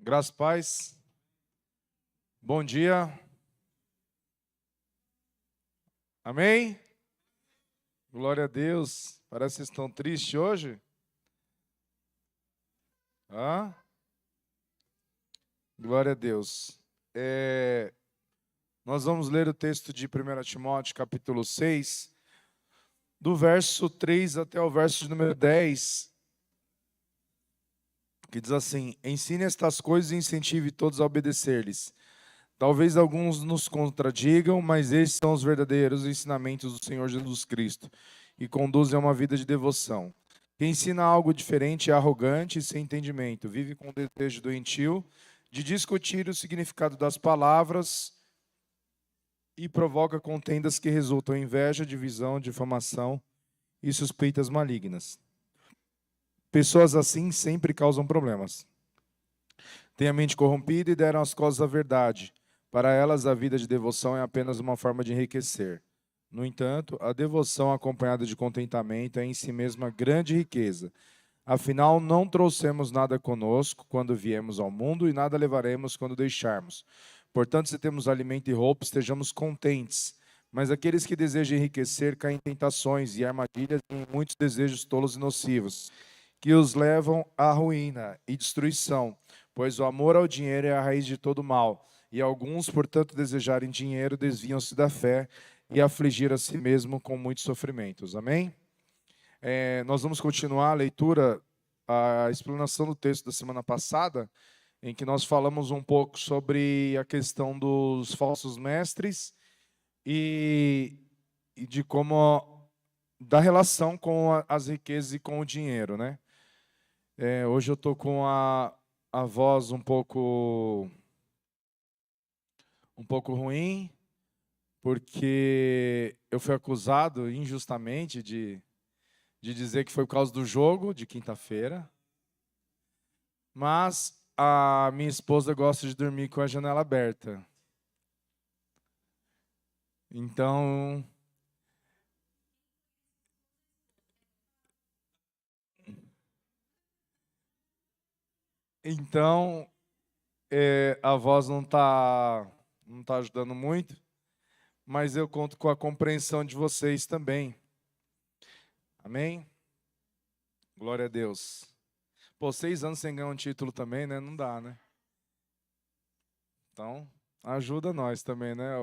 Graças e paz. Bom dia. Amém? Glória a Deus. Parece que vocês estão tristes hoje. Glória a Deus. Nós vamos ler o texto de 1 Timóteo, capítulo 6, do verso 3 até o verso de número 10, que diz assim: ensine estas coisas e incentive todos a obedecer-lhes. Talvez alguns nos contradigam, mas esses são os verdadeiros ensinamentos do Senhor Jesus Cristo e conduzem a uma vida de devoção. Quem ensina algo diferente é arrogante e sem entendimento, vive com o desejo doentio de discutir o significado das palavras e provoca contendas que resultam em inveja, divisão, difamação e suspeitas malignas. Pessoas assim sempre causam problemas. Têm a mente corrompida e deram as costas à verdade. Para elas, a vida de devoção é apenas uma forma de enriquecer. No entanto, a devoção acompanhada de contentamento é em si mesma grande riqueza. Afinal, não trouxemos nada conosco quando viemos ao mundo e nada levaremos quando deixarmos. Portanto, se temos alimento e roupa, estejamos contentes. Mas aqueles que desejam enriquecer caem em tentações e armadilhas e em muitos desejos tolos e nocivos, que os levam à ruína e destruição, pois o amor ao dinheiro é a raiz de todo mal. E alguns, por tanto desejarem dinheiro, desviam-se da fé e afligir a si mesmo com muitos sofrimentos. Amém? Nós vamos continuar a leitura, a explanação do texto da semana passada, em que nós falamos um pouco sobre a questão dos falsos mestres e de como da relação com as riquezas e com o dinheiro, né? Hoje eu estou com a voz um pouco ruim, porque eu fui acusado injustamente de dizer que foi por causa do jogo de quinta-feira, mas a minha esposa gosta de dormir com a janela aberta. Então, a voz não tá ajudando muito, mas eu conto com a compreensão de vocês também. Amém? Glória a Deus. Pô, 6 anos sem ganhar um título também, né? Não dá, né? Então, ajuda nós também, né?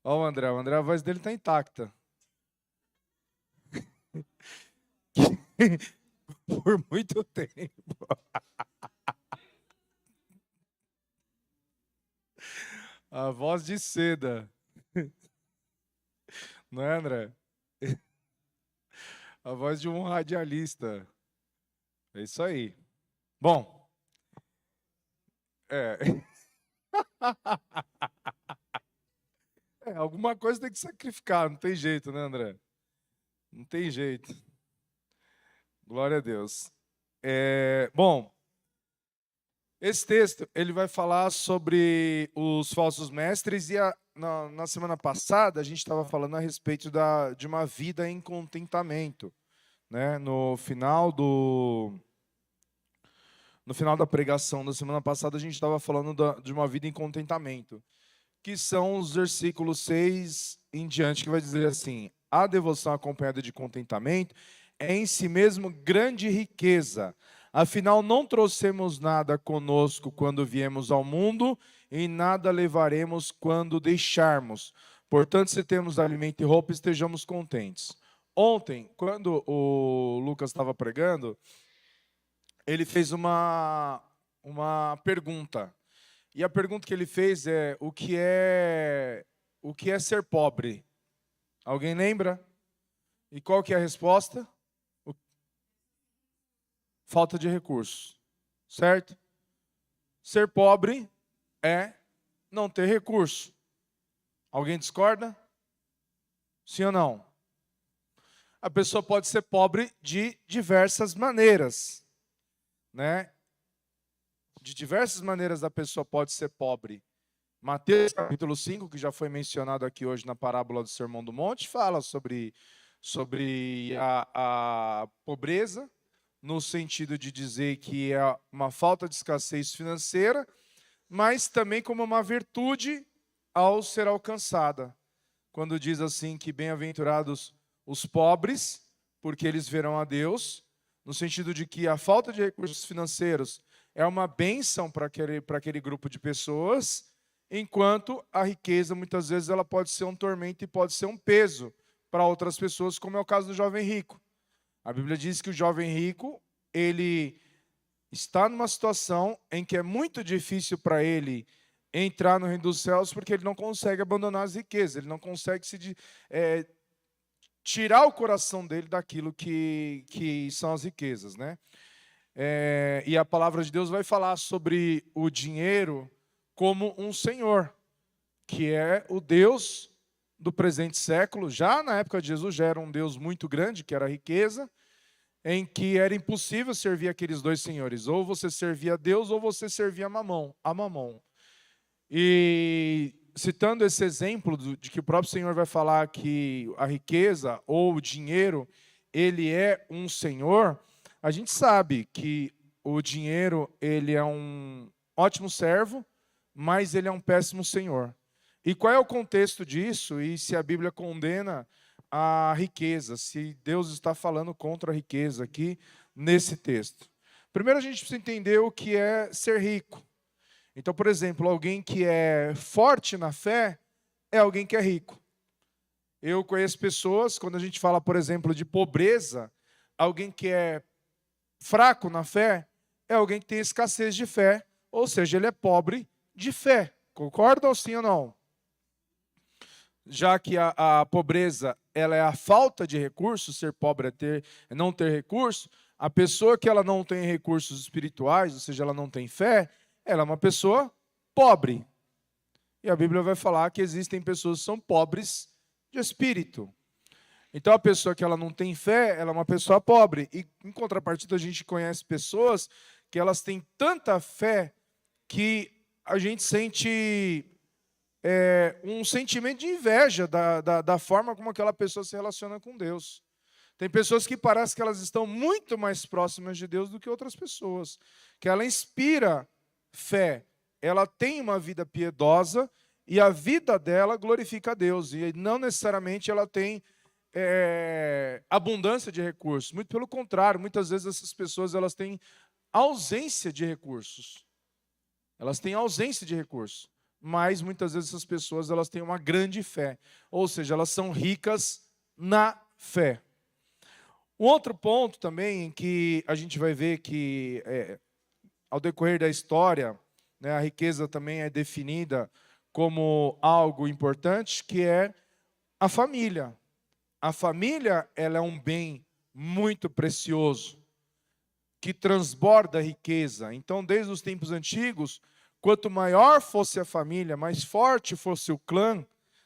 Ó o André, a voz dele tá intacta. Por muito tempo. A voz de seda. Não é, André? A voz de um radialista. É isso aí. Bom. Alguma coisa tem que sacrificar, não tem jeito, né, André? Não tem jeito. Glória a Deus. Bom, esse texto ele vai falar sobre os falsos mestres e na semana passada a gente estava falando a respeito de uma vida em contentamento, né? No final da pregação da semana passada a gente estava falando de uma vida em contentamento, que são os versículos 6 em diante, que vai dizer assim: a devoção acompanhada de contentamento é em si mesmo grande riqueza. Afinal, não trouxemos nada conosco quando viemos ao mundo, e nada levaremos quando deixarmos. Portanto, se temos alimento e roupa, estejamos contentes. Ontem, quando o Lucas estava pregando, ele fez uma pergunta. E a pergunta que ele fez é: o que é ser pobre? Alguém lembra? E qual que é a resposta? Falta de recursos, certo? Ser pobre é não ter recurso. Alguém discorda? Sim ou não? A pessoa pode ser pobre de diversas maneiras, né? De diversas maneiras a pessoa pode ser pobre. Mateus capítulo 5, que já foi mencionado aqui hoje na parábola do Sermão do Monte, fala sobre a pobreza, no sentido de dizer que é uma falta de escassez financeira, mas também como uma virtude ao ser alcançada. Quando diz assim que bem-aventurados os pobres, porque eles verão a Deus, no sentido de que a falta de recursos financeiros é uma bênção para aquele grupo de pessoas, enquanto a riqueza, muitas vezes, ela pode ser um tormento e pode ser um peso para outras pessoas, como é o caso do jovem rico. A Bíblia diz que o jovem rico, ele está numa situação em que é muito difícil para ele entrar no reino dos céus, porque ele não consegue abandonar as riquezas, ele não consegue tirar o coração dele daquilo que são as riquezas, né? E a palavra de Deus vai falar sobre o dinheiro como um senhor, que é o Deus do presente século. Já na época de Jesus já era um Deus muito grande, que era a riqueza, em que era impossível servir aqueles dois senhores. Ou você servia a Deus ou você servia a Mamon. E citando esse exemplo de que o próprio Senhor vai falar que a riqueza ou o dinheiro, ele é um senhor, a gente sabe que o dinheiro, ele é um ótimo servo, mas ele é um péssimo senhor. E qual é o contexto disso? E se a Bíblia condena a riqueza, se Deus está falando contra a riqueza aqui nesse texto? Primeiro a gente precisa entender o que é ser rico. Então, por exemplo, alguém que é forte na fé é alguém que é rico. Eu conheço pessoas, quando a gente fala, por exemplo, de pobreza, alguém que é fraco na fé é alguém que tem escassez de fé, ou seja, ele é pobre de fé. Concordam sim ou não? Já que a pobreza ela é a falta de recursos, ser pobre é não ter recurso, a pessoa que ela não tem recursos espirituais, ou seja, ela não tem fé, ela é uma pessoa pobre. E a Bíblia vai falar que existem pessoas que são pobres de espírito. Então, a pessoa que ela não tem fé, ela é uma pessoa pobre. E, em contrapartida, a gente conhece pessoas que elas têm tanta fé que a gente sente um sentimento de inveja da forma como aquela pessoa se relaciona com Deus. Tem pessoas que parece que elas estão muito mais próximas de Deus do que outras pessoas. Que ela inspira fé, ela tem uma vida piedosa e a vida dela glorifica a Deus. E não necessariamente ela tem abundância de recursos. Muito pelo contrário, muitas vezes essas pessoas elas têm ausência de recursos. Elas têm ausência de recursos. Mas muitas vezes essas pessoas elas têm uma grande fé. Ou seja, elas são ricas na fé. Um outro ponto também em que a gente vai ver que ao decorrer da história, né, a riqueza também é definida como algo importante, que é a família. A família ela é um bem muito precioso, que transborda a riqueza. Então, desde os tempos antigos, quanto maior fosse a família, mais forte fosse o clã,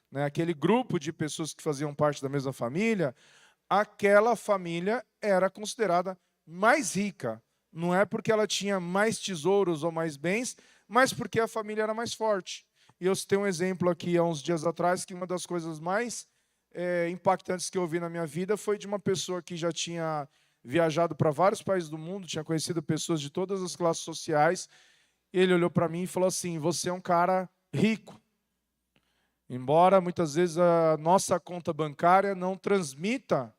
né, aquele grupo de pessoas que faziam parte da mesma família, aquela família era considerada mais rica. Não é porque ela tinha mais tesouros ou mais bens, mas porque a família era mais forte. E eu citei um exemplo aqui há uns dias atrás, que uma das coisas mais impactantes que eu vi na minha vida foi de uma pessoa que já tinha viajado para vários países do mundo, tinha conhecido pessoas de todas as classes sociais. Ele olhou para mim e falou assim: você é um cara rico. Embora muitas vezes a nossa conta bancária não transmita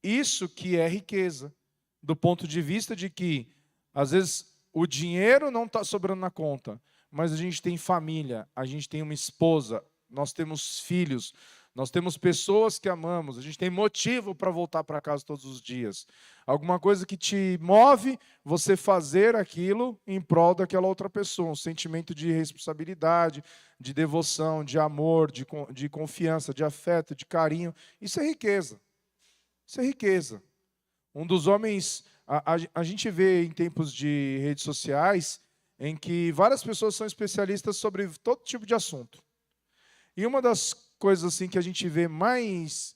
isso que é riqueza, do ponto de vista de que, às vezes, o dinheiro não está sobrando na conta, mas a gente tem família, a gente tem uma esposa, nós temos filhos, nós temos pessoas que amamos, a gente tem motivo para voltar para casa todos os dias. Alguma coisa que te move você fazer aquilo em prol daquela outra pessoa, um sentimento de responsabilidade, de devoção, de amor, de confiança, de afeto, de carinho. Isso é riqueza. Isso é riqueza. Um dos homens, a gente vê em tempos de redes sociais, em que várias pessoas são especialistas sobre todo tipo de assunto. E uma das coisas assim que a gente vê mais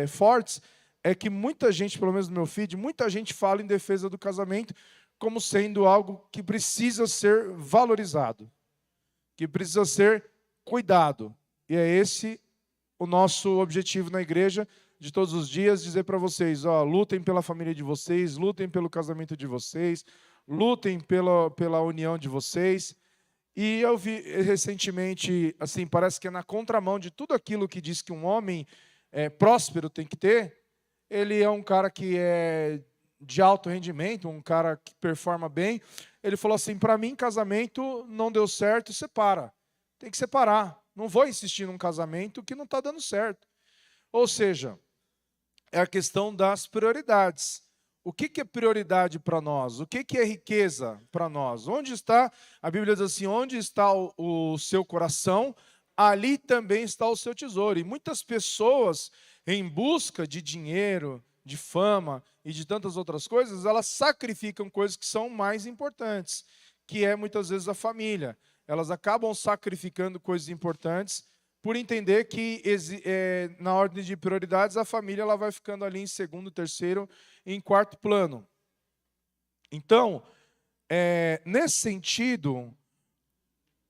fortes é que muita gente, pelo menos no meu feed, muita gente fala em defesa do casamento como sendo algo que precisa ser valorizado, que precisa ser cuidado. E é esse o nosso objetivo na igreja de todos os dias, dizer para vocês, lutem pela família de vocês, lutem pelo casamento de vocês, lutem pela união de vocês. E eu vi recentemente, assim, parece que é na contramão de tudo aquilo que diz que um homem próspero tem que ter. Ele é um cara que é de alto rendimento, um cara que performa bem. Ele falou assim, para mim, casamento não deu certo, separa. Tem que separar. Não vou insistir num casamento que não está dando certo. Ou seja, é a questão das prioridades. O que é prioridade para nós? O que é riqueza para nós? Onde está, a Bíblia diz assim, onde está o seu coração, ali também está o seu tesouro. E muitas pessoas, em busca de dinheiro, de fama e de tantas outras coisas, elas sacrificam coisas que são mais importantes, que é muitas vezes a família. Elas acabam sacrificando coisas importantes por entender que na ordem de prioridades a família ela vai ficando ali em segundo, terceiro e em quarto plano. Então, nesse sentido,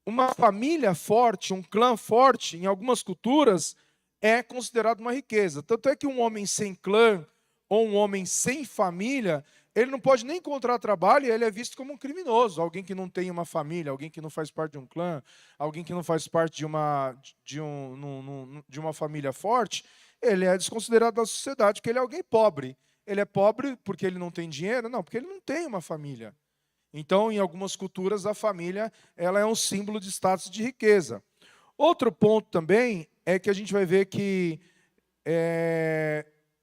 uma família forte, um clã forte, em algumas culturas, é considerado uma riqueza. Tanto é que um homem sem clã ou um homem sem família, ele não pode nem encontrar trabalho e ele é visto como um criminoso. Alguém que não tem uma família, alguém que não faz parte de um clã, alguém que não faz parte de uma família forte, ele é desconsiderado da sociedade, porque ele é alguém pobre. Ele é pobre porque ele não tem dinheiro? Não, porque ele não tem uma família. Então, em algumas culturas, a família ela é um símbolo de status de riqueza. Outro ponto também é que a gente vai ver que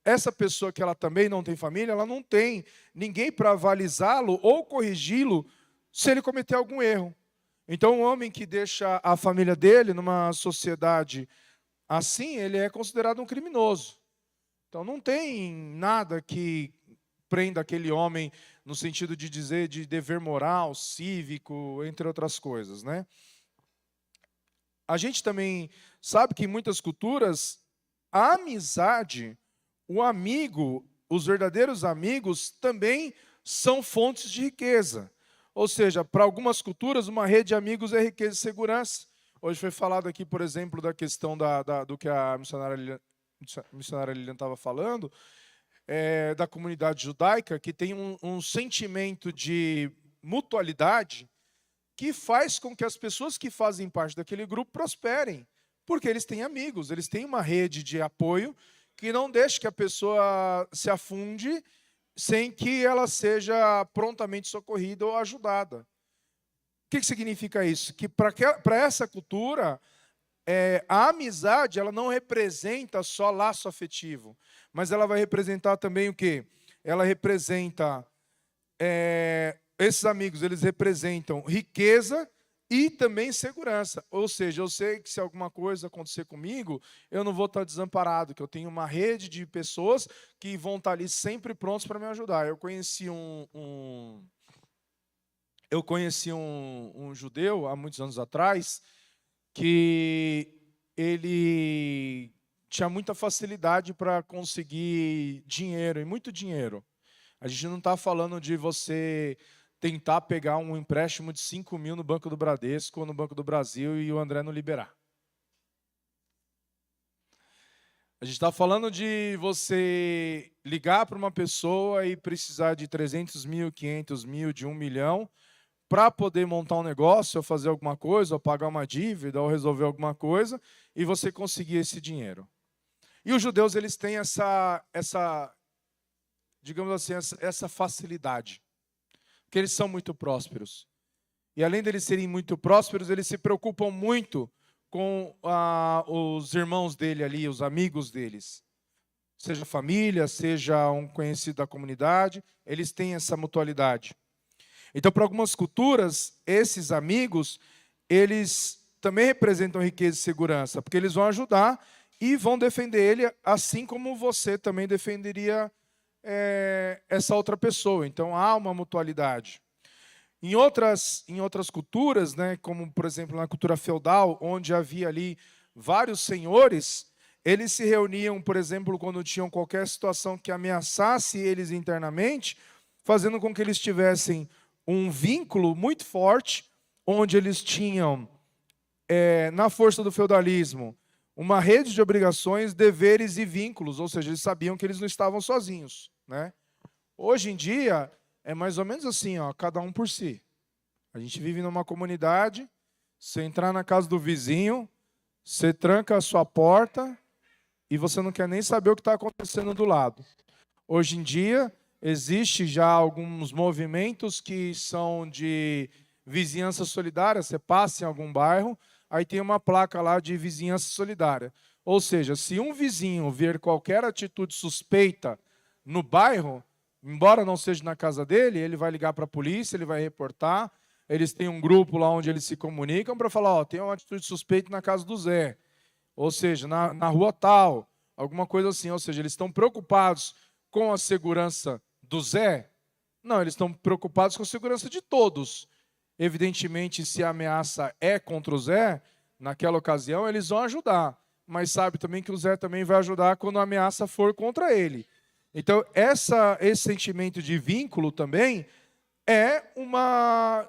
essa pessoa que ela também não tem família, ela não tem ninguém para avalizá-lo ou corrigi-lo se ele cometer algum erro. Então, um homem que deixa a família dele numa sociedade assim, ele é considerado um criminoso. Então, não tem nada que prenda aquele homem no sentido de dizer de dever moral, cívico, entre outras coisas, né? A gente também sabe que em muitas culturas a amizade, o amigo, os verdadeiros amigos também são fontes de riqueza. Ou seja, para algumas culturas, uma rede de amigos é riqueza e segurança. Hoje foi falado aqui, por exemplo, da questão do que a missionária Lilian estava falando, da comunidade judaica, que tem um sentimento de mutualidade que faz com que as pessoas que fazem parte daquele grupo prosperem, porque eles têm amigos, eles têm uma rede de apoio que não deixa que a pessoa se afunde sem que ela seja prontamente socorrida ou ajudada. O que significa isso? Que para essa cultura, a amizade ela não representa só laço afetivo, mas ela vai representar também o quê? Ela representa, esses amigos, eles representam riqueza e também segurança. Ou seja, eu sei que se alguma coisa acontecer comigo, eu não vou estar desamparado, que eu tenho uma rede de pessoas que vão estar ali sempre prontos para me ajudar. Eu conheci um judeu, há muitos anos atrás, que ele tinha muita facilidade para conseguir dinheiro, e muito dinheiro. A gente não está falando de você tentar pegar um empréstimo de 5 mil no Banco do Bradesco ou no Banco do Brasil e o André não liberar. A gente está falando de você ligar para uma pessoa e precisar de 300 mil, 500 mil, de 1 milhão, para poder montar um negócio, ou fazer alguma coisa, ou pagar uma dívida, ou resolver alguma coisa, e você conseguir esse dinheiro. E os judeus, eles têm digamos assim, essa facilidade, porque eles são muito prósperos. E além deles serem muito prósperos, eles se preocupam muito com os irmãos dele ali, os amigos deles. Seja família, seja um conhecido da comunidade, eles têm essa mutualidade. Então, para algumas culturas, esses amigos, eles também representam riqueza e segurança, porque eles vão ajudar e vão defender ele, assim como você também defenderia essa outra pessoa. Então, há uma mutualidade. Em outras culturas, né, como, por exemplo, na cultura feudal, onde havia ali vários senhores, eles se reuniam, por exemplo, quando tinham qualquer situação que ameaçasse eles internamente, fazendo com que eles tivessem um vínculo muito forte, onde eles tinham, na força do feudalismo, uma rede de obrigações, deveres e vínculos, ou seja, eles sabiam que eles não estavam sozinhos, né? Hoje em dia, é mais ou menos assim, ó, cada um por si. A gente vive numa comunidade, você entrar na casa do vizinho, você tranca a sua porta e você não quer nem saber o que está acontecendo do lado. Hoje em dia, existe já alguns movimentos que são de vizinhança solidária, você passa em algum bairro, aí tem uma placa lá de vizinhança solidária. Ou seja, se um vizinho ver qualquer atitude suspeita no bairro, embora não seja na casa dele, ele vai ligar para a polícia, ele vai reportar. Eles têm um grupo lá onde eles se comunicam para falar, ó, tem uma atitude suspeita na casa do Zé. Ou seja, na rua tal, alguma coisa assim. Ou seja, eles estão preocupados com a segurança do Zé? Não, eles estão preocupados com a segurança de todos. Evidentemente, se a ameaça é contra o Zé, naquela ocasião eles vão ajudar. Mas sabe também que o Zé também vai ajudar quando a ameaça for contra ele. Então, esse sentimento de vínculo também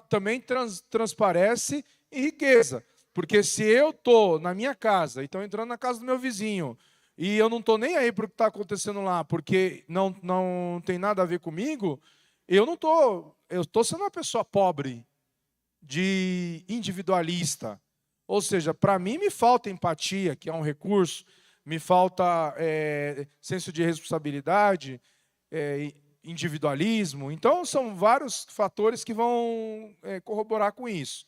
também transparece em riqueza. Porque se eu estou na minha casa, e estou entrando na casa do meu vizinho, e eu não estou nem aí para o que está acontecendo lá, porque não tem nada a ver comigo, eu estou sendo uma pessoa pobre, de individualista. Ou seja, para mim me falta empatia, que é um recurso, me falta senso de responsabilidade, individualismo. Então, são vários fatores que vão corroborar com isso.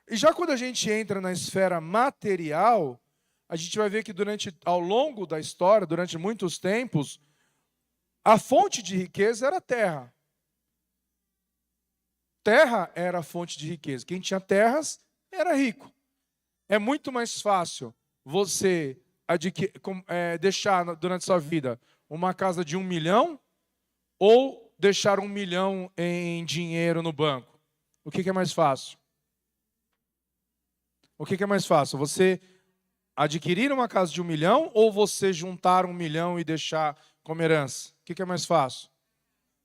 E já quando a gente entra na esfera material, a gente vai ver que ao longo da história, durante muitos tempos, a fonte de riqueza era a terra. Terra era a fonte de riqueza. Quem tinha terras era rico. É muito mais fácil você deixar durante sua vida uma casa de 1 milhão ou deixar 1 milhão em dinheiro no banco. O que é mais fácil? O que é mais fácil? Você adquirir uma casa de 1 milhão ou você juntar 1 milhão e deixar como herança? O que é mais fácil?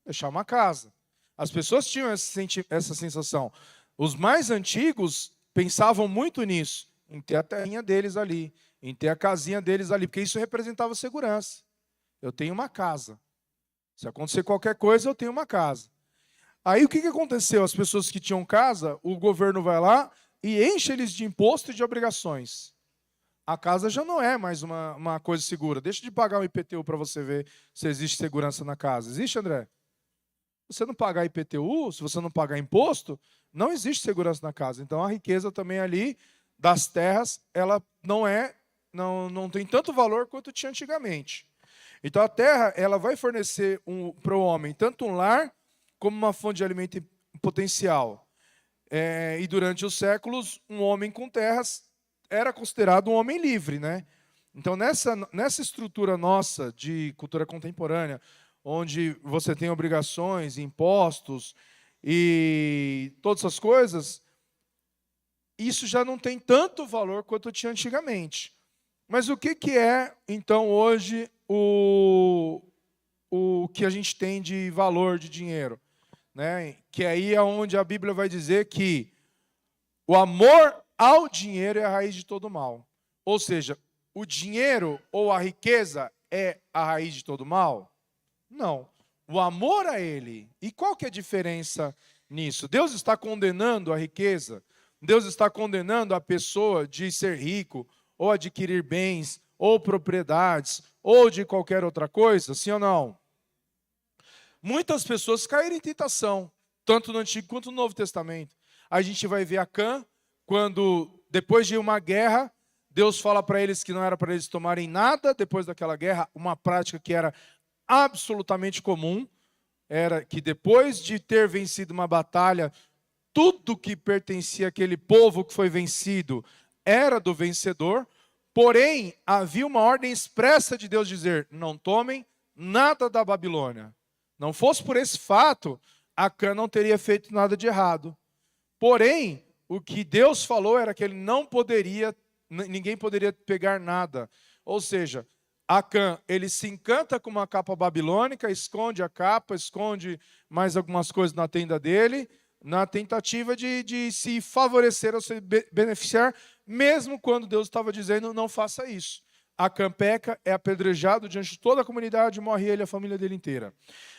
Deixar uma casa. As pessoas tinham essa sensação. Os mais antigos pensavam muito nisso, em ter a terrinha deles ali, em ter a casinha deles ali, porque isso representava segurança. Eu tenho uma casa. Se acontecer qualquer coisa, eu tenho uma casa. Aí o que aconteceu? As pessoas que tinham casa, o governo vai lá e enche eles de imposto e de obrigações. A casa já não é mais uma coisa segura. Deixa de pagar um IPTU para você ver se existe segurança na casa. Existe, André? Se você não pagar IPTU, se você não pagar imposto, não existe segurança na casa. Então a riqueza também ali das terras, ela não tem tanto valor quanto tinha antigamente. Então a terra, ela vai fornecer para o homem tanto um lar como uma fonte de alimento potencial. E durante os séculos, um homem com terras era considerado um homem livre, né? Então nessa estrutura nossa de cultura contemporânea, onde você tem obrigações, impostos e todas essas coisas, isso já não tem tanto valor quanto tinha antigamente. Mas o que é, então, hoje, o que a gente tem de valor de dinheiro? Né? Que aí é onde a Bíblia vai dizer que o amor ao dinheiro é a raiz de todo mal. Ou seja, o dinheiro ou a riqueza é a raiz de todo mal? Não. O amor a ele. E qual que é a diferença nisso? Deus está condenando a riqueza? Deus está condenando a pessoa de ser rico, ou adquirir bens, ou propriedades, ou de qualquer outra coisa? Sim ou não? Muitas pessoas caíram em tentação, tanto no Antigo quanto no Novo Testamento. A gente vai ver Acã, quando, depois de uma guerra, Deus fala para eles que não era para eles tomarem nada depois daquela guerra, uma prática que era absolutamente comum, era que depois de ter vencido uma batalha, tudo que pertencia àquele povo que foi vencido era do vencedor, porém, havia uma ordem expressa de Deus dizer, não tomem nada da Babilônia. Não fosse por esse fato, Acã não teria feito nada de errado. Porém, o que Deus falou era que ele ninguém poderia pegar nada. Ou seja, Acã, ele se encanta com uma capa babilônica, esconde a capa, esconde mais algumas coisas na tenda dele, na tentativa de se favorecer ou se beneficiar, mesmo quando Deus estava dizendo, não faça isso. Acã peca, é apedrejado diante de toda a comunidade, morre ele e a família dele inteira.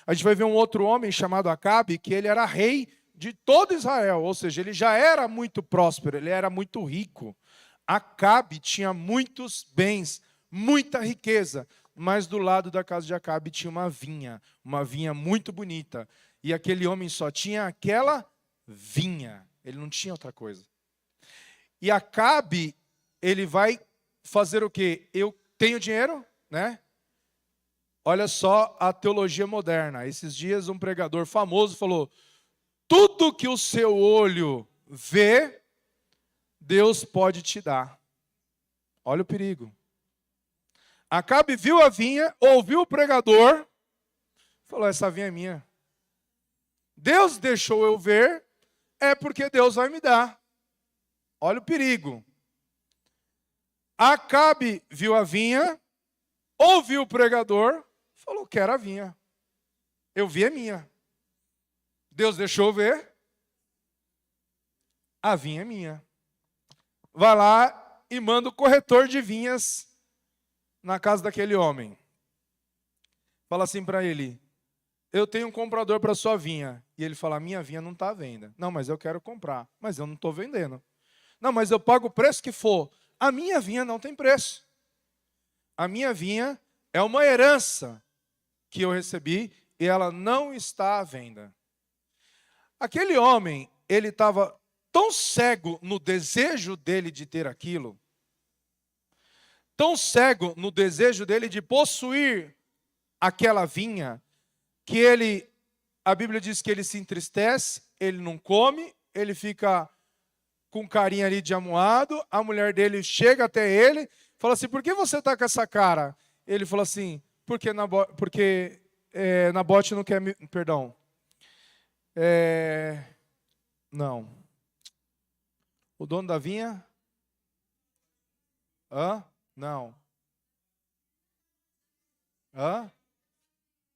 A gente vai ver um outro homem chamado Acabe, que ele era rei de todo Israel, ou seja, ele já era muito próspero, ele era muito rico. Acabe tinha muitos bens, muita riqueza, mas do lado da casa de Acabe tinha uma vinha muito bonita. E aquele homem só tinha aquela vinha, ele não tinha outra coisa. E Acabe, ele vai fazer o quê? Eu tenho dinheiro, né? Olha só a teologia moderna. Esses dias um pregador famoso falou: tudo que o seu olho vê, Deus pode te dar. Olha o perigo. Acabe viu a vinha, ouviu o pregador, falou: essa vinha é minha. Deus deixou eu ver, é porque Deus vai me dar. Olha o perigo. Acabe viu a vinha, ouviu o pregador, falou: quero a vinha. Eu vi a minha. Deus deixou eu ver, a vinha é minha. Vai lá e manda o corretor de vinhas na casa daquele homem. Fala assim para ele: eu tenho um comprador para sua vinha. E ele fala: minha vinha não está à venda. Não, mas eu quero comprar. Mas eu não estou vendendo. Não, mas eu pago o preço que for. A minha vinha não tem preço. A minha vinha é uma herança que eu recebi e ela não está à venda. Aquele homem, ele estava tão cego no desejo dele de ter aquilo, tão cego no desejo dele de possuir aquela vinha, que ele, a Bíblia diz que ele se entristece, ele não come, ele fica com carinha ali de amuado, a mulher dele chega até ele, fala assim: por que você está com essa cara? Ele fala assim: porque Nabote não quer me... Perdão. Não. O dono da vinha? Não.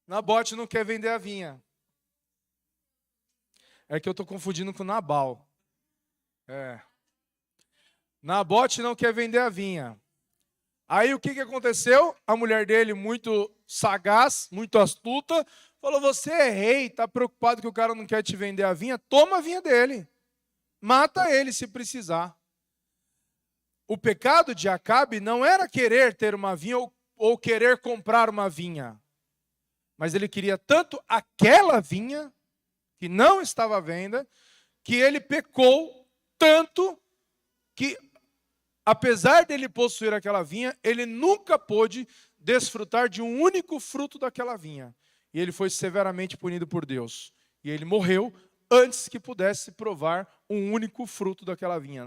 Nabote não quer vender a vinha. É que eu estou confundindo com Nabal. Nabote não quer vender a vinha. Aí o que aconteceu? A mulher dele, muito sagaz, muito astuta, falou: você é rei, está preocupado que o cara não quer te vender a vinha? Toma a vinha dele. Mata ele se precisar. O pecado de Acabe não era querer ter uma vinha ou querer comprar uma vinha. Mas ele queria tanto aquela vinha, que não estava à venda, que ele pecou tanto que, apesar dele possuir aquela vinha, ele nunca pôde desfrutar de um único fruto daquela vinha. E ele foi severamente punido por Deus. E ele morreu antes que pudesse provar um único fruto daquela vinha.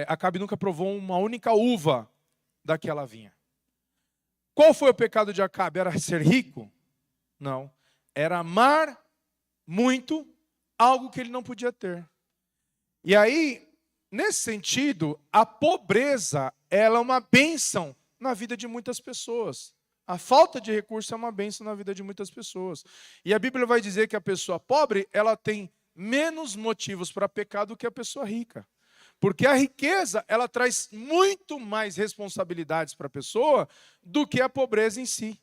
Acabe nunca provou uma única uva daquela vinha. Qual foi o pecado de Acabe? Era ser rico? Não. Era amar muito algo que ele não podia ter. E aí, nesse sentido, a pobreza, ela é uma bênção na vida de muitas pessoas. A falta de recurso é uma bênção na vida de muitas pessoas. E a Bíblia vai dizer que a pessoa pobre, ela tem menos motivos para pecar do que a pessoa rica. Porque a riqueza, ela traz muito mais responsabilidades para a pessoa do que a pobreza em si.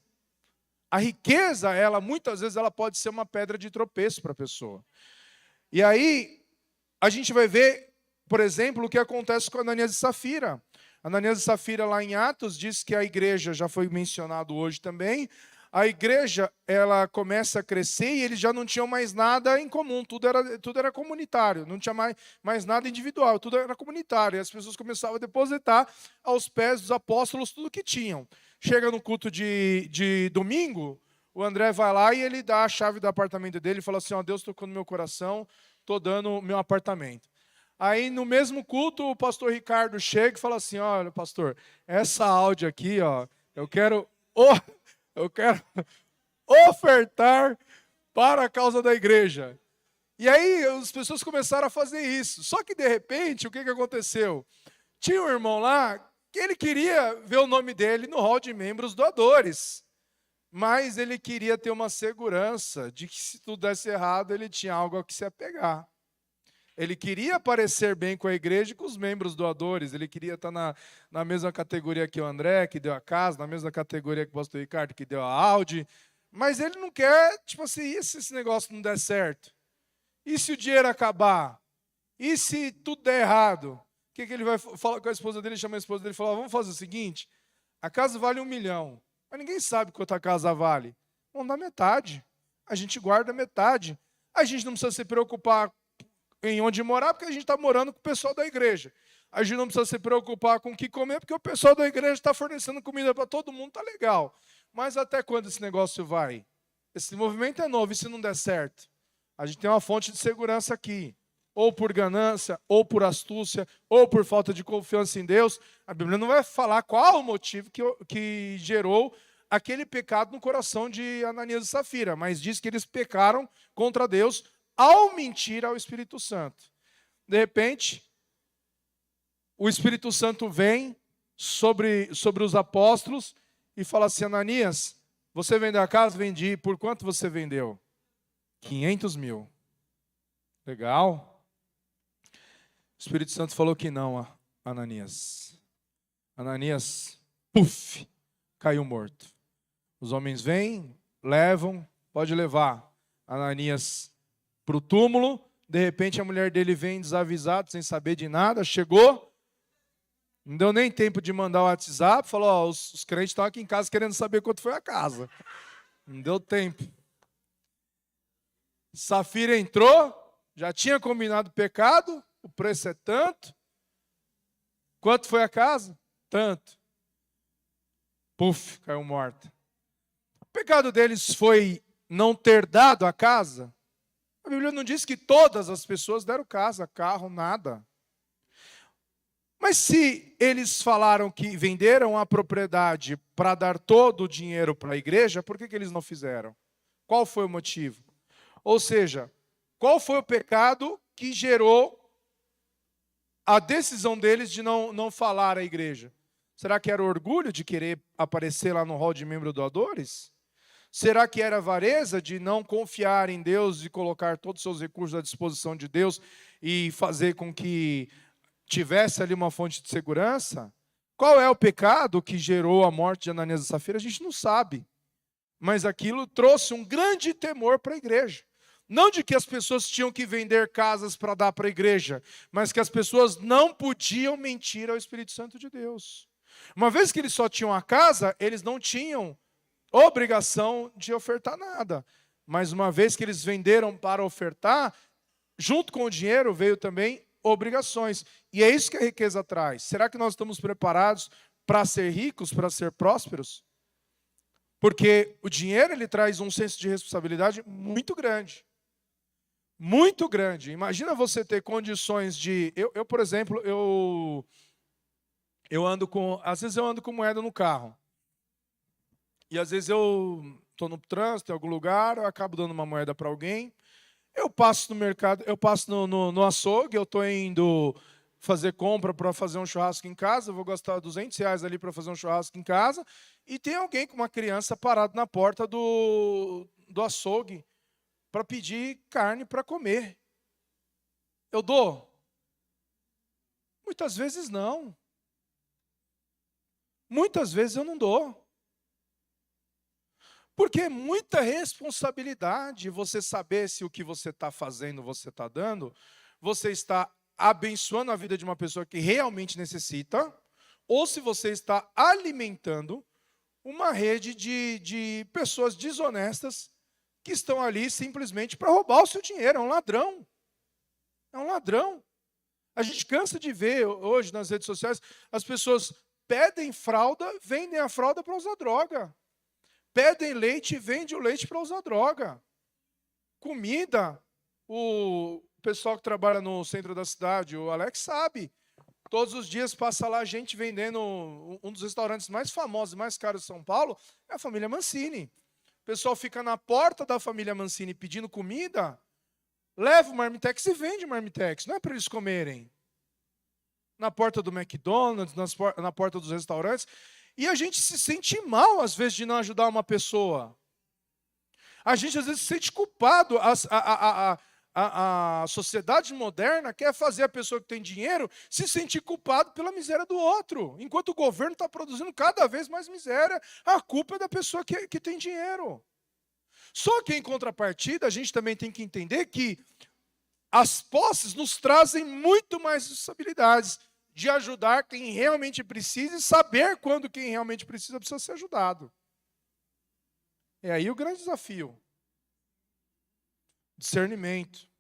A riqueza, ela muitas vezes, ela pode ser uma pedra de tropeço para a pessoa. E aí, a gente vai ver, por exemplo, o que acontece com Ananias e Safira. Ananias e Safira, lá em Atos, diz que a igreja, já foi mencionado hoje também, a igreja, ela começa a crescer e eles já não tinham mais nada em comum, tudo era comunitário, não tinha mais nada individual, tudo era comunitário. E as pessoas começavam a depositar aos pés dos apóstolos tudo que tinham. Chega no culto de domingo, o André vai lá e ele dá a chave do apartamento dele e fala assim: ó, Deus tocou no meu coração, estou dando meu apartamento. Aí, no mesmo culto, o pastor Ricardo chega e fala assim: olha, pastor, essa áudio aqui, ó, eu quero ofertar para a causa da igreja. E aí, as pessoas começaram a fazer isso. Só que, de repente, o que aconteceu? Tinha um irmão lá que ele queria ver o nome dele no hall de membros doadores. mas ele queria ter uma segurança de que se tudo desse errado, ele tinha algo a que se apegar. Ele queria parecer bem com a igreja e com os membros doadores. Ele queria estar na mesma categoria que o André, que deu a casa, na mesma categoria que o pastor Ricardo, que deu a Audi. Mas ele não quer, tipo assim, e se esse negócio não der certo? E se o dinheiro acabar? E se tudo der errado? O que ele vai falar com a esposa dele? Chama a esposa dele e fala, vamos fazer o seguinte, a casa vale 1 milhão, mas ninguém sabe quanto a casa vale. Vamos dar metade. A gente guarda metade. A gente não precisa se preocupar em onde morar, porque a gente está morando com o pessoal da igreja. A gente não precisa se preocupar com o que comer, porque o pessoal da igreja está fornecendo comida para todo mundo, está legal. Mas até quando esse negócio vai? Esse movimento é novo, e se não der certo? A gente tem uma fonte de segurança aqui. Ou por ganância, ou por astúcia, ou por falta de confiança em Deus. A Bíblia não vai falar qual o motivo que gerou aquele pecado no coração de Ananias e Safira, mas diz que eles pecaram contra Deus ao mentir ao Espírito Santo. De repente, o Espírito Santo vem sobre os apóstolos e fala assim, Ananias, você vendeu a casa? Vendi. Por quanto você vendeu? 500 mil. Legal. O Espírito Santo falou que não, Ananias. Ananias, puf, caiu morto. Os homens vêm, levam, pode levar Ananias para o túmulo. De repente a mulher dele vem desavisada, sem saber de nada, chegou. Não deu nem tempo de mandar o WhatsApp, falou, ó, os crentes estão aqui em casa querendo saber quanto foi a casa. Não deu tempo. Safira entrou, já tinha combinado o pecado, o preço é tanto. Quanto foi a casa? Tanto. Puf, caiu morta. O pecado deles foi não ter dado a casa? A Bíblia não diz que todas as pessoas deram casa, carro, nada. Mas se eles falaram que venderam a propriedade para dar todo o dinheiro para a igreja, por que eles não fizeram? Qual foi o motivo? Ou seja, qual foi o pecado que gerou a decisão deles de não falar à igreja? Será que era o orgulho de querer aparecer lá no hall de membros doadores? Será que era avareza de não confiar em Deus e colocar todos os seus recursos à disposição de Deus e fazer com que tivesse ali uma fonte de segurança? Qual é o pecado que gerou a morte de Ananias e Safira? A gente não sabe. Mas aquilo trouxe um grande temor para a igreja. Não de que as pessoas tinham que vender casas para dar para a igreja, mas que as pessoas não podiam mentir ao Espírito Santo de Deus. Uma vez que eles só tinham a casa, eles não tinham obrigação de ofertar nada. Mas uma vez que eles venderam para ofertar, junto com o dinheiro veio também obrigações. E é isso que a riqueza traz. Será que nós estamos preparados para ser ricos, para ser prósperos? Porque o dinheiro ele traz um senso de responsabilidade muito grande. Muito grande. Imagina você ter condições de... Eu por exemplo, às vezes eu ando com moeda no carro. E às vezes eu estou no trânsito, em algum lugar, eu acabo dando uma moeda para alguém. Eu passo no mercado, eu passo no açougue, eu estou indo fazer compra para fazer um churrasco em casa, eu vou gastar R$200 ali para fazer um churrasco em casa, e tem alguém com uma criança parado na porta do açougue para pedir carne para comer. Eu dou? Muitas vezes não. Muitas vezes eu não dou. Porque é muita responsabilidade você saber se o que você está fazendo, você está dando, você está abençoando a vida de uma pessoa que realmente necessita, ou se você está alimentando uma rede de pessoas desonestas que estão ali simplesmente para roubar o seu dinheiro. É um ladrão. É um ladrão. A gente cansa de ver hoje nas redes sociais, as pessoas pedem fralda, vendem a fralda para usar droga. Pedem leite e vendem o leite para usar droga. Comida, o pessoal que trabalha no centro da cidade, o Alex sabe. Todos os dias passa lá gente vendendo um dos restaurantes mais famosos e mais caros de São Paulo, é a família Mancini. O pessoal fica na porta da família Mancini pedindo comida, leva o marmitex e vende o marmitex. Não é para eles comerem. Na porta do McDonald's, na porta dos restaurantes. E a gente se sente mal, às vezes, de não ajudar uma pessoa. A gente, às vezes, se sente culpado. A sociedade moderna quer fazer a pessoa que tem dinheiro se sentir culpado pela miséria do outro. Enquanto o governo está produzindo cada vez mais miséria, a culpa é da pessoa que tem dinheiro. Só que, em contrapartida, a gente também tem que entender que as posses nos trazem muito mais responsabilidades de ajudar quem realmente precisa e saber quando quem realmente precisa ser ajudado. É aí o grande desafio. Discernimento.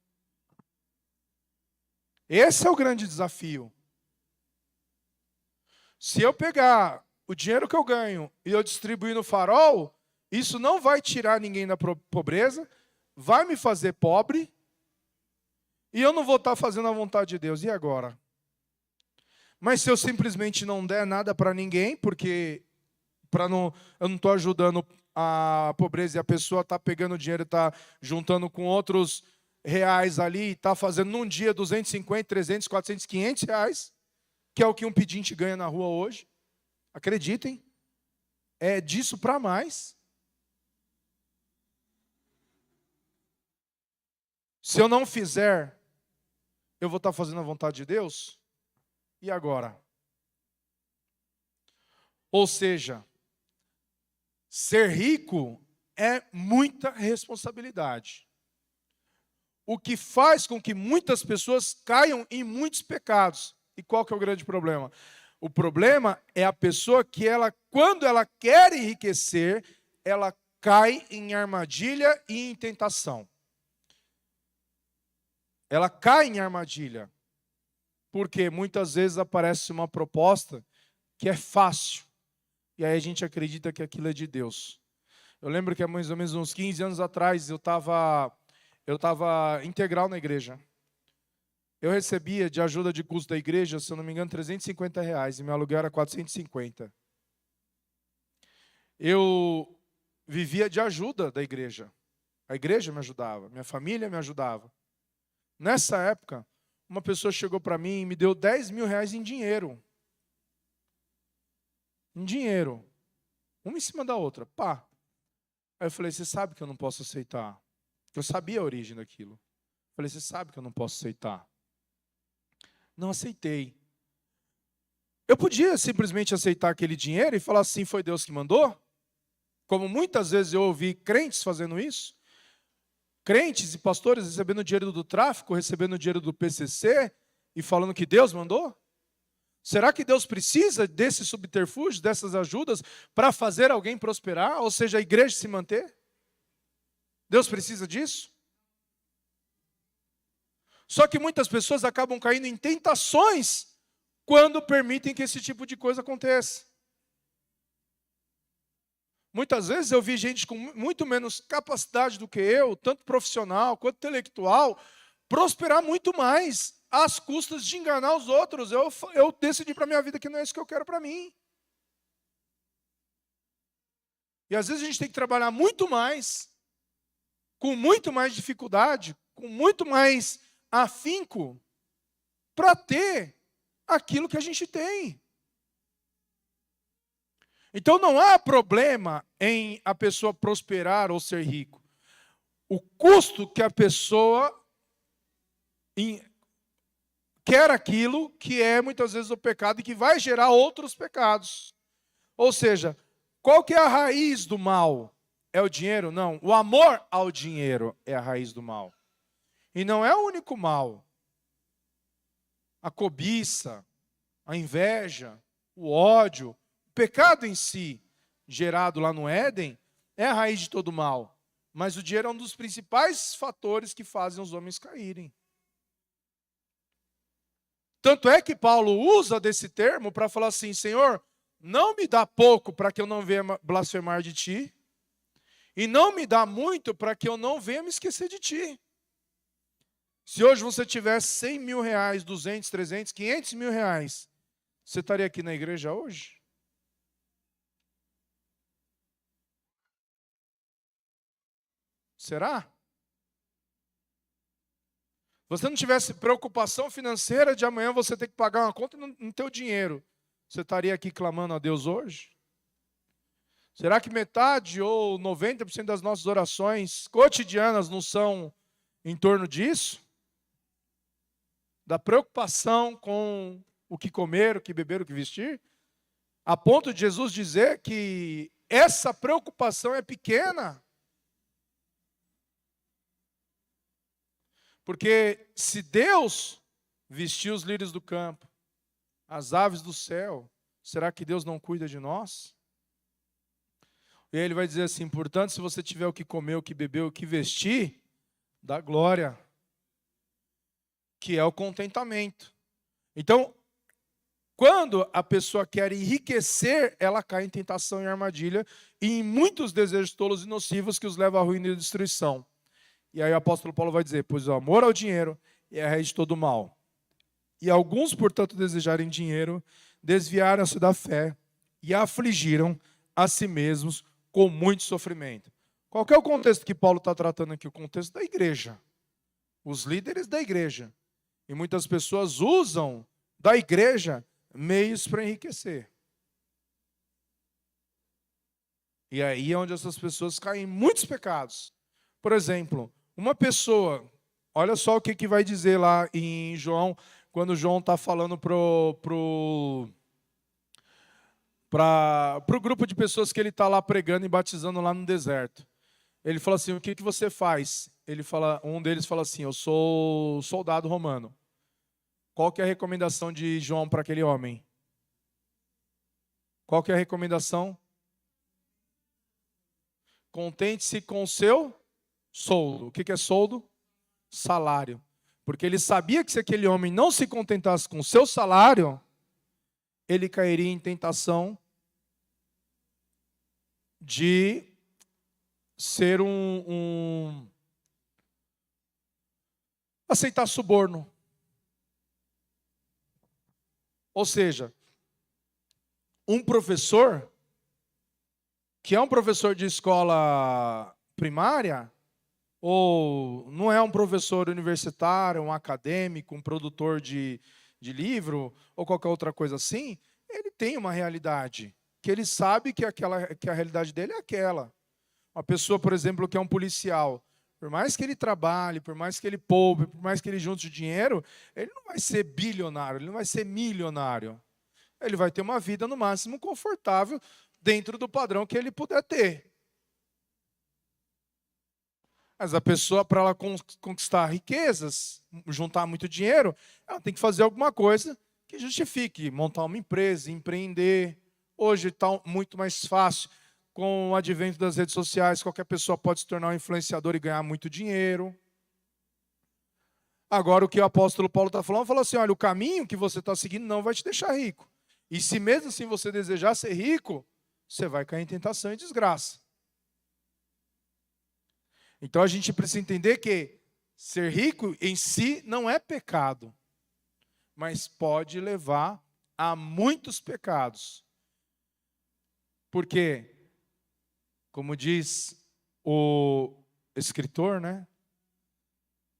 Esse é o grande desafio. Se eu pegar o dinheiro que eu ganho e eu distribuir no farol, isso não vai tirar ninguém da pobreza, vai me fazer pobre, e eu não vou estar fazendo a vontade de Deus. E agora? Mas se eu simplesmente não der nada para ninguém, porque eu não estou ajudando a pobreza e a pessoa está pegando dinheiro e está juntando com outros reais ali, e está fazendo num dia 250, 300, 400, 500 reais, que é o que um pedinte ganha na rua hoje. Acreditem, é disso para mais. Se eu não fizer, eu vou estar fazendo a vontade de Deus? E agora? Ou seja, ser rico é muita responsabilidade. O que faz com que muitas pessoas caiam em muitos pecados. E qual que é o grande problema? O problema é a pessoa que quando ela quer enriquecer, ela cai em armadilha e em tentação. Ela cai em armadilha. Porque muitas vezes aparece uma proposta que é fácil. E aí a gente acredita que aquilo é de Deus. Eu lembro que há mais ou menos uns 15 anos atrás eu estava integral na igreja. Eu recebia de ajuda de custo da igreja, se eu não me engano, R$350 e meu aluguel era 450. Eu vivia de ajuda da igreja. A igreja me ajudava, minha família me ajudava. Nessa época, uma pessoa chegou para mim e me deu R$10.000 em dinheiro. Em dinheiro. Uma em cima da outra. Pá. Aí eu falei, você sabe que eu não posso aceitar. Eu sabia a origem daquilo. Eu falei, você sabe que eu não posso aceitar. Não aceitei. Eu podia simplesmente aceitar aquele dinheiro e falar assim, foi Deus que mandou? Como muitas vezes eu ouvi crentes fazendo isso. Crentes e pastores recebendo dinheiro do tráfico, recebendo dinheiro do PCC e falando que Deus mandou? Será que Deus precisa desse subterfúgio, dessas ajudas, para fazer alguém prosperar? Ou seja, a igreja se manter? Deus precisa disso? Só que muitas pessoas acabam caindo em tentações quando permitem que esse tipo de coisa aconteça. Muitas vezes eu vi gente com muito menos capacidade do que eu, tanto profissional quanto intelectual, prosperar muito mais às custas de enganar os outros. Eu decidi para a minha vida que não é isso que eu quero para mim. E às vezes a gente tem que trabalhar muito mais, com muito mais dificuldade, com muito mais afinco, para ter aquilo que a gente tem. Então não há problema em a pessoa prosperar ou ser rico. O custo que a pessoa quer aquilo que é muitas vezes o pecado e que vai gerar outros pecados. Ou seja, qual que é a raiz do mal? É o dinheiro? Não. O amor ao dinheiro é a raiz do mal. E não é o único mal. A cobiça, a inveja, o ódio, o pecado em si, gerado lá no Éden, é a raiz de todo mal. Mas o dinheiro é um dos principais fatores que fazem os homens caírem. Tanto é que Paulo usa desse termo para falar assim, Senhor, não me dá pouco para que eu não venha blasfemar de ti, e não me dá muito para que eu não venha me esquecer de ti. Se hoje você tivesse 100 mil reais, 200, 300, 500 mil reais, você estaria aqui na igreja hoje? Será? Você não tivesse preocupação financeira de amanhã você ter que pagar uma conta e não ter o dinheiro, você estaria aqui clamando a Deus hoje? Será que metade ou 90% das nossas orações cotidianas não são em torno disso? Da preocupação com o que comer, o que beber, o que vestir? A ponto de Jesus dizer que essa preocupação é pequena. Porque se Deus vestiu os lírios do campo, as aves do céu, será que Deus não cuida de nós? E aí ele vai dizer assim, portanto, se você tiver o que comer, o que beber, o que vestir, dá glória, que é o contentamento. Então, quando a pessoa quer enriquecer, ela cai em tentação e armadilha e em muitos desejos tolos e nocivos que os levam à ruína e à destruição. E aí o apóstolo Paulo vai dizer, pois o amor ao dinheiro é a raiz de todo mal. E alguns, portanto, desejarem dinheiro, desviaram-se da fé e afligiram a si mesmos com muito sofrimento. Qual que é o contexto que Paulo está tratando aqui? O contexto da igreja. Os líderes da igreja. E muitas pessoas usam da igreja meios para enriquecer. E aí é onde essas pessoas caem em muitos pecados. Por exemplo, uma pessoa, olha só o que vai dizer lá em João, quando João está falando pro grupo de pessoas que ele está lá pregando e batizando lá no deserto. Ele fala assim, o que você faz? Um deles fala assim, eu sou soldado romano. Qual que é a recomendação de João para aquele homem? Qual que é a recomendação? Contente-se com o seu soldo. O que é soldo? Salário. Porque ele sabia que se aquele homem não se contentasse com o seu salário, ele cairia em tentação de ser aceitar suborno. Ou seja, um professor, que é um professor de escola primária, ou não é um professor universitário, um acadêmico, um produtor de livro, ou qualquer outra coisa assim, ele tem uma realidade, que ele sabe que a realidade dele é aquela. Uma pessoa, por exemplo, que é um policial, por mais que ele trabalhe, por mais que ele poupe, por mais que ele junte dinheiro, ele não vai ser bilionário, ele não vai ser milionário. Ele vai ter uma vida, no máximo, confortável, dentro do padrão que ele puder ter. Mas a pessoa, para ela conquistar riquezas, juntar muito dinheiro, ela tem que fazer alguma coisa que justifique, montar uma empresa, empreender. Hoje está muito mais fácil, com o advento das redes sociais, qualquer pessoa pode se tornar um influenciador e ganhar muito dinheiro. Agora, o que o apóstolo Paulo está falando, falou assim, olha, o caminho que você está seguindo não vai te deixar rico. E se mesmo assim você desejar ser rico, você vai cair em tentação e desgraça. Então a gente precisa entender que ser rico em si não é pecado, mas pode levar a muitos pecados. Porque, como diz o escritor, né,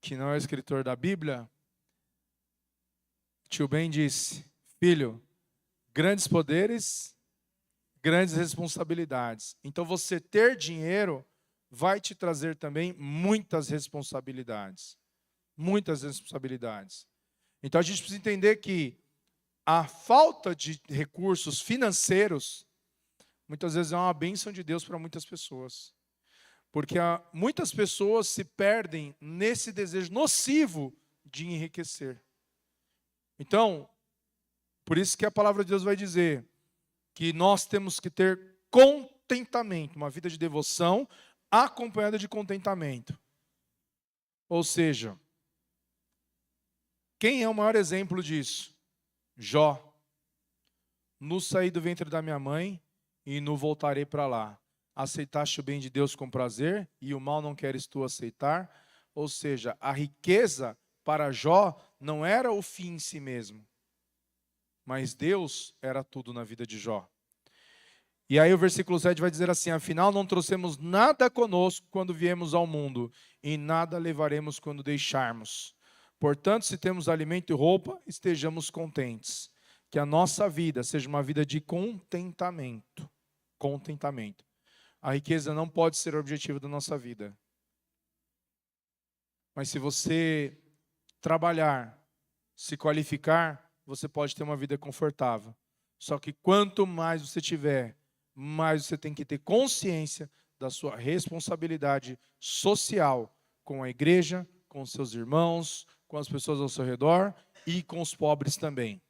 que não é o escritor da Bíblia, tio Ben disse, filho, grandes poderes, grandes responsabilidades. Então você ter dinheiro vai te trazer também muitas responsabilidades. Muitas responsabilidades. Então a gente precisa entender que a falta de recursos financeiros muitas vezes é uma bênção de Deus para muitas pessoas. Porque muitas pessoas se perdem nesse desejo nocivo de enriquecer. Então, por isso que a palavra de Deus vai dizer que nós temos que ter contentamento, uma vida de devoção acompanhada de contentamento. Ou seja, quem é o maior exemplo disso? Jó. No saí do ventre da minha mãe e no voltarei para lá. Aceitaste o bem de Deus com prazer e o mal não queres tu aceitar. Ou seja, a riqueza para Jó não era o fim em si mesmo, mas Deus era tudo na vida de Jó. E aí o versículo 7 vai dizer assim, afinal não trouxemos nada conosco quando viemos ao mundo, e nada levaremos quando deixarmos. Portanto, se temos alimento e roupa, estejamos contentes. Que a nossa vida seja uma vida de contentamento. Contentamento. A riqueza não pode ser o objetivo da nossa vida. Mas se você trabalhar, se qualificar, você pode ter uma vida confortável. Só que quanto mais você tiver, mais você tem que ter consciência da sua responsabilidade social com a igreja, com os seus irmãos, com as pessoas ao seu redor e com os pobres também.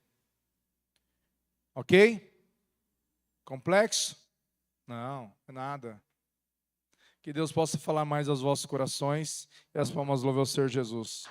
Ok? Complexo? Não, é nada. Que Deus possa falar mais aos vossos corações e as palmas louvam ao Senhor Jesus.